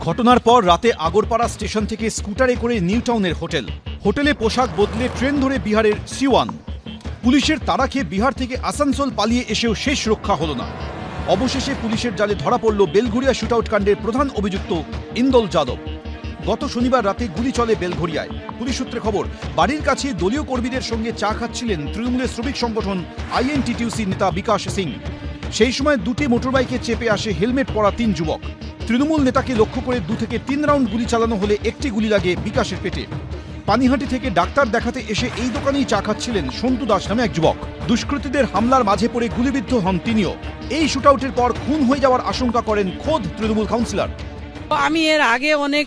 ঘটনার পর রাতে আগরপাড়া স্টেশন থেকে স্কুটারে করে নিউ টাউনের হোটেলে পোশাক বদলে ট্রেন ধরে বিহারের সিওয়ান। পুলিশের তাড়া খেয়ে বিহার থেকে আসানসোল পালিয়ে এসেও শেষ রক্ষা হলো না। অবশেষে পুলিশের জালে ধরা পড়ল বেলঘরিয়া শুটআউট কাণ্ডের প্রধান অভিযুক্ত ইন্দল যাদব। গত শনিবার রাতে গুলি চলে বেলঘরিয়ায়। পুলিশ সূত্রে খবর, বাড়ির কাছে দলীয় কর্মীদের সঙ্গে চা খাচ্ছিলেন তৃণমূলের শ্রমিক সংগঠন আইএনটিটিউসি নেতা বিকাশ সিং। সেই সময় দুটি মোটরবাইকে চেপে আসে হেলমেট পরা ৩ যুবক। তৃণমূল নেতাকে লক্ষ্য করে 2 থেকে 3 রাউন্ড গুলি চালানো হলে একটি গুলি লাগে বিকাশের পেটে। পানিহাটি থেকে ডাক্তার দেখাতে এসে এই দোকানেই চা খাচ্ছিলেন সন্তু দাস নামে এক যুবক। দুষ্কৃতীদের হামলার মাঝে পড়ে গুলিবিদ্ধ হন তিনিও। এই শুটআউটের পর খুন হয়ে যাওয়ার আশঙ্কা করেন খোদ তৃণমূল কাউন্সিলর। আমি এর আগে অনেক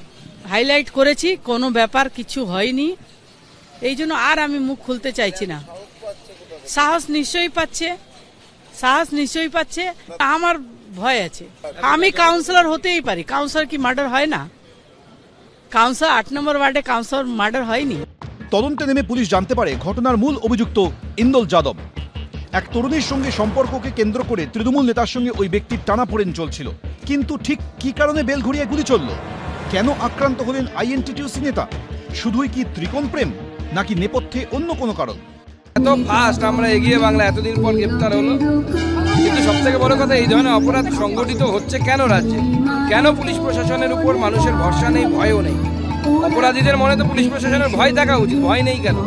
হাইলাইট করেছি, কোনো ব্যাপার কিছু হয়নি, এই জন্য আর আমি মুখ খুলতে চাইছি না। সাহস নিশ্চয়ই পাচ্ছে, আমার ভয় আছে। আমি কাউন্সিলর হতেই পারি, কাউন্সিলর কি মার্ডার হয় না? কাউন্সিলর 8 নম্বর ওয়ার্ডে কাউন্সিলর মার্ডার হয়নি। তদন্তে নেমে পুলিশ জানতে পারে ঘটনার মূল অভিযুক্ত ইন্দল যাদব। এক তরুণীর সঙ্গে সম্পর্ককে কেন্দ্র করে তৃণমূল নেতার সঙ্গে ওই ব্যক্তির টানাপোড়েন চলছিল। কিন্তু ঠিক কি কারণে বেলঘরিয়ায় গুলি চলল? কেন আক্রান্ত হলেন আইএনটিটিউসি নেতা? শুধুই কি ত্রিকোণ প্রেম, নাকি নেপথ্যে অন্য কোনো কারণ? এত ফাস্ট আমরা এগিয়ে বাংলা এতদিন পর গ্রেপ্তার হলো, কিন্তু সব থেকে বড় কথা এই ধরনের অপরাধ সংগঠিত হচ্ছে কেন রাজ্যে? কেন পুলিশ প্রশাসনের উপর মানুষের ভরসা নেই, ভয়ও নেই? অপরাধীদের মনে তো পুলিশ প্রশাসনের ভয় থাকা উচিত, ভয় নেই কেন?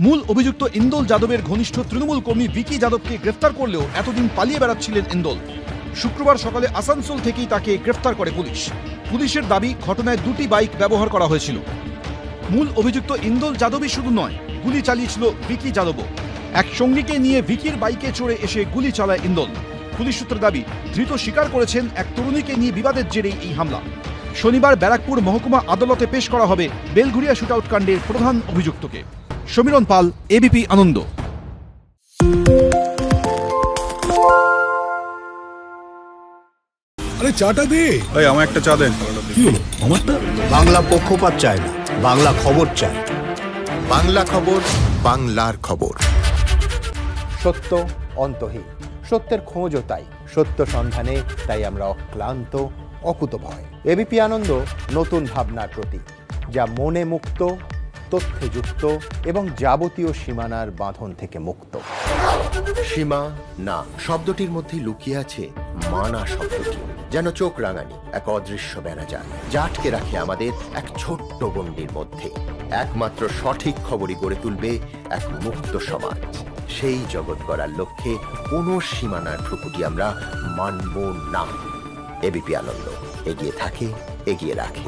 মূল অভিযুক্ত ইন্দল যাদবের ঘনিষ্ঠ তৃণমূল কর্মী ভিকি যাদবকে গ্রেফতার করলেও এতদিন পালিয়ে বেড়াচ্ছিলেন ইন্দল। শুক্রবার সকালে আসানসোল থেকেই তাকে গ্রেফতার করে পুলিশ। পুলিশের দাবি, ঘটনায় 2টি বাইক ব্যবহার করা হয়েছিল। মূল অভিযুক্ত ইন্দল যাদবই শুধু নয়, গুলি চালিয়েছিল ভিকি যাদবও। এক সঙ্গীকে নিয়ে ভিকির বাইকে চড়ে এসে গুলি চালায় ইন্দল। পুলিশ সূত্রে দাবি, ধৃত স্বীকার করেছেন এক তরুণীকে নিয়ে বিবাদের জেরেই এই হামলা। শনিবার ব্যারাকপুর মহকুমা আদালতে পেশ করা হবে বেলঘরিয়া শুটআউট কাণ্ডের প্রধান অভিযুক্তকে। সমীরণ পাল, এবিপি আনন্দ। আরে চাটা দে। ভাই আমার একটা চা দেন। কি হলো আমারটা? বাংলা পক্ষপাত চায় না, বাংলা খবর চায়। বাংলা খবর, বাংলার খবর। সত্য অন্তহীন, সত্যের খোঁজও তাই, সত্য সন্ধানে তাই আমরা অক্লান্ত, অকুতভয়। এবিপি আনন্দ নতুন ভাবনার প্রতীক, যা মনে মুক্ত, তথ্যে যুক্ত এবং যাবতীয় সীমানার বাঁধন থেকে মুক্ত। সীমা না শব্দটির মধ্যে লুকিয়ে আছে মানা শব্দটি, যেন চোখ রাঙানি এক অদৃশ্য বেড়াজাল, যা আটকে রাখে আমাদের এক ছোট্ট গণ্ডির মধ্যে। একমাত্র সঠিক খবরই গড়ে তুলবে এক মুক্ত সমাজ। সেই জগৎ গড়ার লক্ষ্যে কোনো সীমানার ঠুকুটি আমরা মানব না। এবিপি আনন্দ এগিয়ে থাকে, এগিয়ে রাখে।